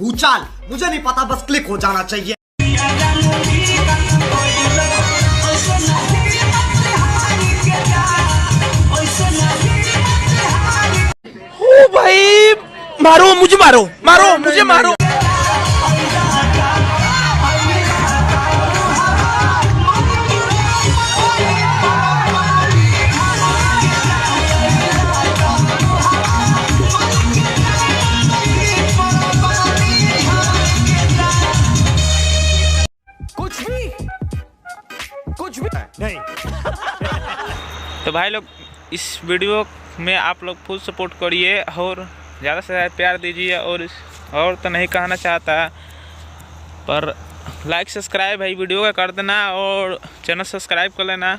भूचाल, मुझे नहीं पता, बस क्लिक हो जाना चाहिए। ओ भाई, मारो मुझे, मारो मारो मुझे, मारो। कुछ भी नहीं। तो भाई लोग, इस वीडियो में आप लोग फुल सपोर्ट करिए और ज़्यादा से ज़्यादा प्यार दीजिए। और तो नहीं कहना चाहता, पर लाइक सब्सक्राइब भाई वीडियो का कर देना और चैनल सब्सक्राइब कर लेना।